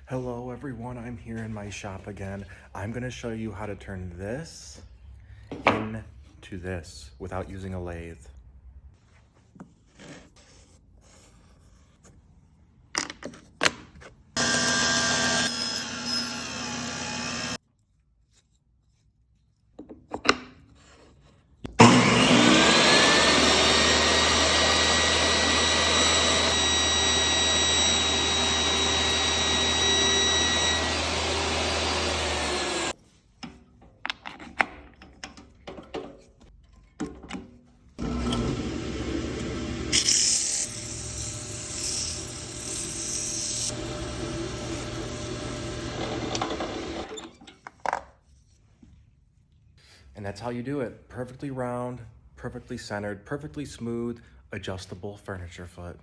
Hello everyone, I'm here in my shop again. I'm gonna show you how to turn this into this without using a lathe. And that's how you do it. Perfectly round, perfectly centered, perfectly smooth, adjustable furniture foot.